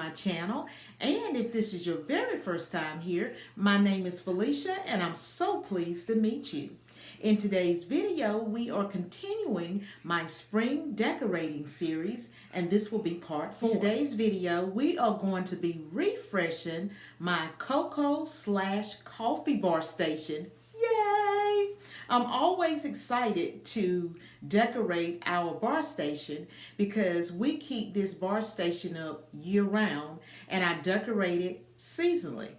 my channel. And if this is your very first time here, my name is Felicia and I'm so pleased to meet you. In today's video, we are continuing my spring decorating series, and this will be part 4. In today's video, we are going to be refreshing my cocoa/coffee bar station. Yay! I'm always excited to decorate our bar station because we keep this bar station up year round and I decorate it seasonally.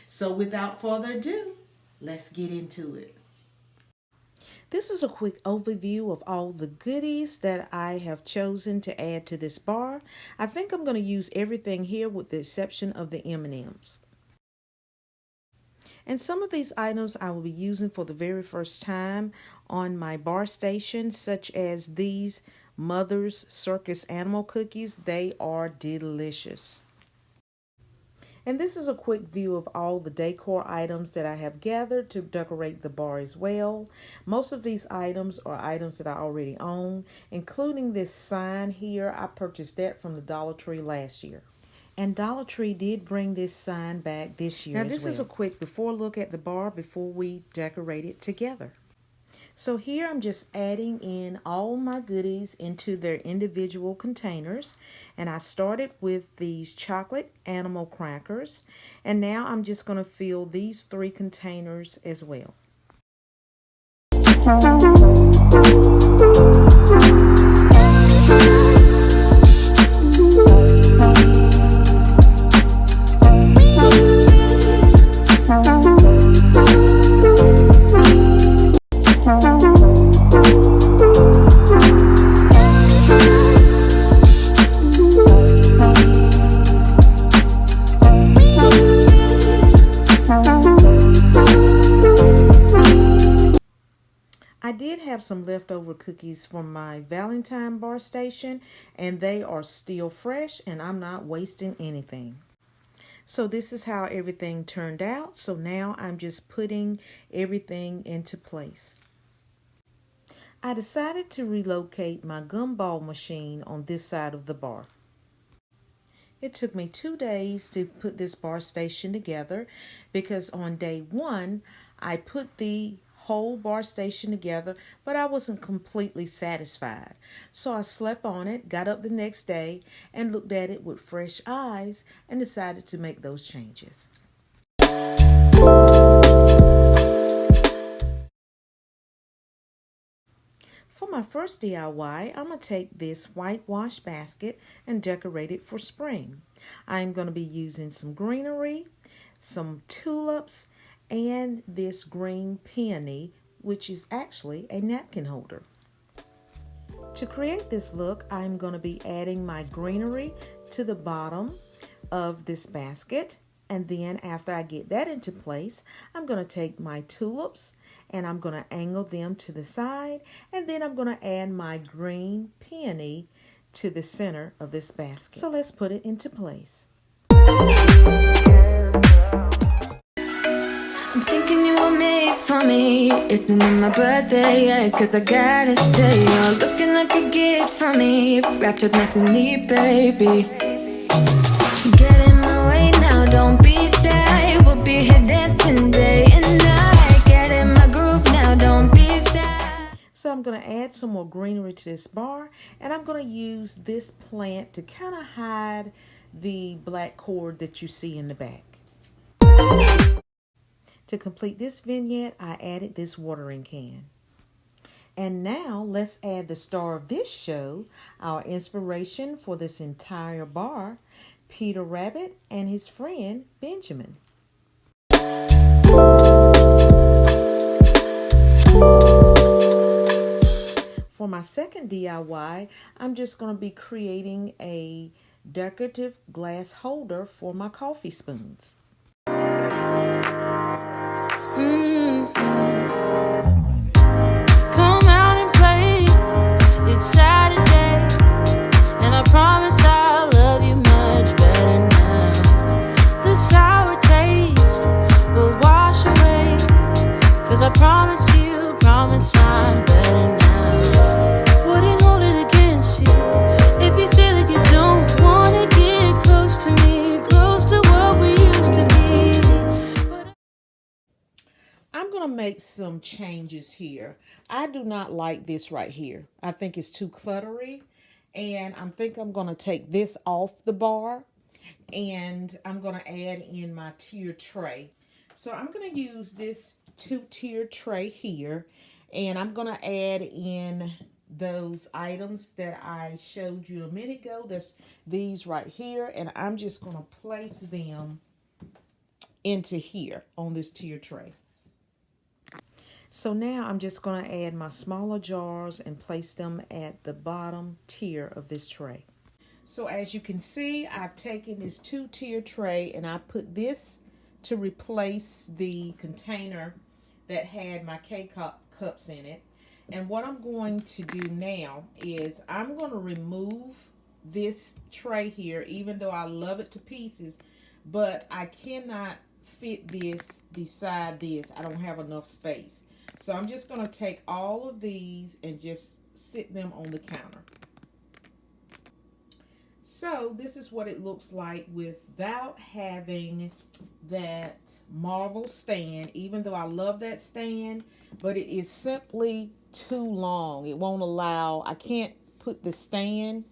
So without further ado, let's get into it. This is a quick overview of all the goodies that I have chosen to add to this bar. I think I'm going to use everything here with the exception of the M&Ms. And some of these items I will be using for the very first time on my bar station, such as these Mother's Circus Animal Cookies. They are delicious. And this is a quick view of all the decor items that I have gathered to decorate the bar as well. Most of these items are items that I already own, including this sign here. I purchased that from the Dollar Tree last year. And Dollar Tree did bring this sign back this year as well. Now this is a quick before look at the bar before we decorate it together. So here I'm just adding in all my goodies into their individual containers. And I started with these chocolate animal crackers. And now I'm just going to fill these 3 containers as well. I did have some leftover cookies from my Valentine bar station, and they are still fresh, and I'm not wasting anything. So this is how everything turned out. So now I'm just putting everything into place. I decided to relocate my gumball machine on this side of the bar. It took me 2 days to put this bar station together because on day 1, I put the whole bar station together, but I wasn't completely satisfied. So I slept on it, got up the next day, and looked at it with fresh eyes and decided to make those changes. For my first DIY, I'm going to take this whitewash basket and decorate it for spring. I'm going to be using some greenery, some tulips, and this green peony, which is actually a napkin holder. To create this look, I'm going to be adding my greenery to the bottom of this basket. And then after I get that into place, I'm going to take my tulips and I'm going to angle them to the side. And then I'm going to add my green peony to the center of this basket. So let's put it into place. I'm thinking you were made for me. Isn't it my birthday yet? Cause I gotta say, you're looking like a gift for me. Wrapped up nice and neat, baby. Get in my way now, don't be shy. We'll be here dancing day and night. Get in my groove now, don't be shy. So I'm going to add some more greenery to this bar. And I'm going to use this plant to kind of hide the black cord that you see in the back. To complete this vignette, I added this watering can. And now let's add the star of this show, our inspiration for this entire bar, Peter Rabbit and his friend Benjamin. For my second DIY, I'm just going to be creating a decorative glass holder for my coffee spoons. Come out and play. It's Saturday, and I promise I'll love you much better now. The sour taste will wash away, cause I promise I'm better now. Wouldn't hold it against you if you say that you don't wanna get close to me. going to make some changes here. I do not like this right here. I think it's too cluttery. And I think I'm going to take this off the bar. And I'm going to add in my tier tray. So I'm going to use this 2-tier tray here. And I'm going to add in those items that I showed you a minute ago. There's these right here. And I'm just going to place them into here on this tier tray. So now I'm just going to add my smaller jars and place them at the bottom tier of this tray. So as you can see, I've taken this 2-tier tray and I put this to replace the container that had my K-cups in it. And what I'm going to do now is I'm going to remove this tray here, even though I love it to pieces, but I cannot fit this beside this. I don't have enough space. So I'm just going to take all of these and just sit them on the counter. So this is what it looks like without having that marble stand, even though I love that stand, but it is simply too long. It won't allow, I can't put the stand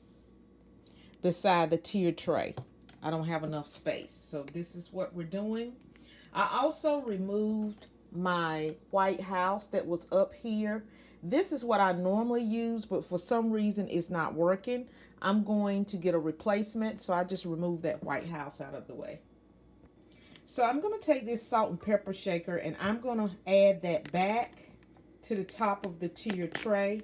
beside the tier tray. I don't have enough space. So this is what we're doing. I also removed my White House that was up here. This is what I normally use, but for some reason it's not working. I'm going to get a replacement, so I just removed that White House out of the way. So I'm going to take this salt and pepper shaker and I'm going to add that back to the top of the tier tray.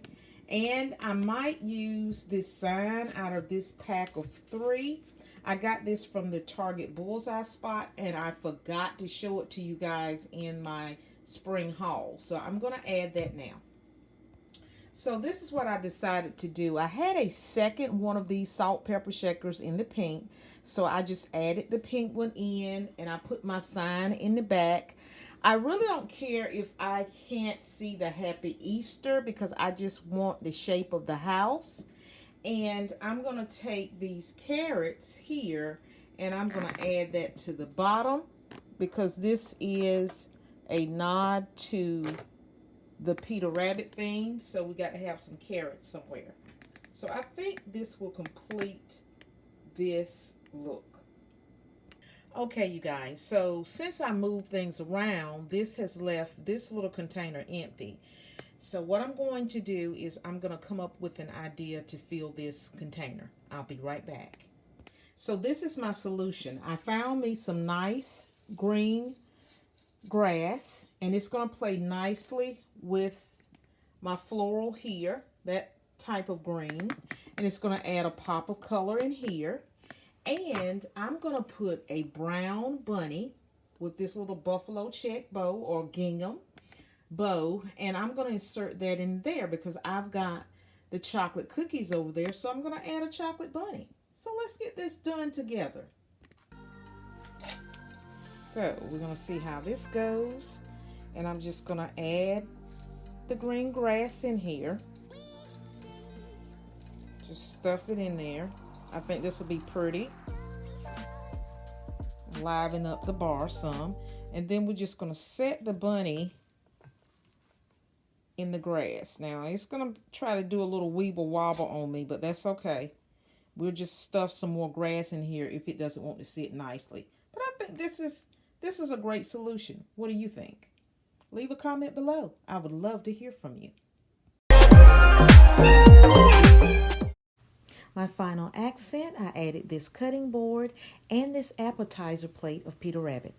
And I might use this sign out of this pack of 3. I got this from the Target Bullseye Spot and I forgot to show it to you guys in my spring haul. So I'm going to add that now. So this is what I decided to do. I had a second one of these salt pepper shakers in the pink. So I just added the pink one in and I put my sign in the back. I really don't care if I can't see the Happy Easter because I just want the shape of the house. And I'm going to take these carrots here and I'm going to add that to the bottom because this is a nod to the Peter Rabbit theme. So we got to have some carrots somewhere. So I think this will complete this look. Okay, you guys. So since I moved things around, this has left this little container empty. So what I'm going to do is I'm going to come up with an idea to fill this container. I'll be right back. So this is my solution. I found me some nice green grass and it's going to play nicely with my floral here, that type of green. And it's going to add a pop of color in here. And I'm going to put a brown bunny with this little buffalo check bow or gingham bow, and I'm going to insert that in there because I've got the chocolate cookies over there, so I'm going to add a chocolate bunny. So let's get this done together. So we're going to see how this goes, and I'm just going to add the green grass in here. Just stuff it in there. I think this will be pretty. Liven up the bar some, and then we're just going to set the bunny in the grass. Now it's gonna try to do a little weeble wobble on me, but that's okay. We'll just stuff some more grass in here if it doesn't want to sit nicely. But I think this is a great solution. What do you think? Leave a comment below. I would love to hear from you. My final accent, I added this cutting board and this appetizer plate of Peter Rabbit.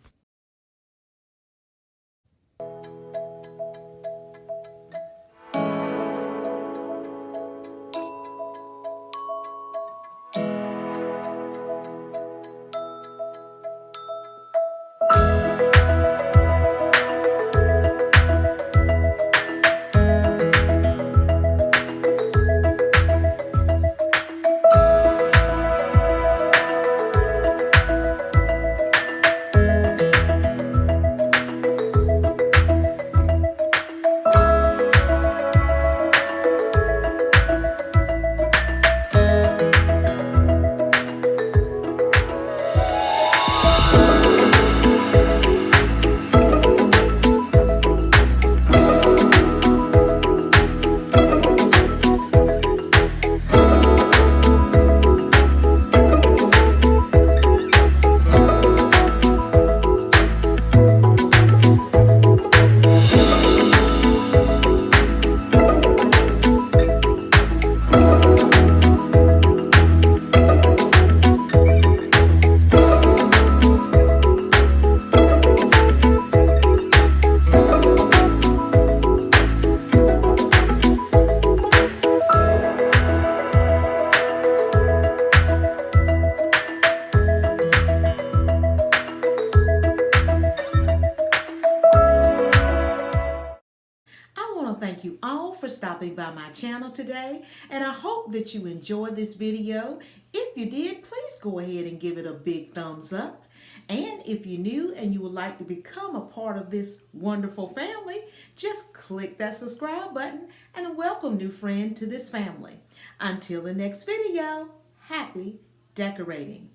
thank you all for stopping by my channel today, and I hope that you enjoyed this video. If you did, please go ahead and give it a big thumbs up. And if you're new and you would like to become a part of this wonderful family, just click that subscribe button and welcome new friend to this family. Until the next video, happy decorating.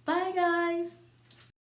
Bye guys.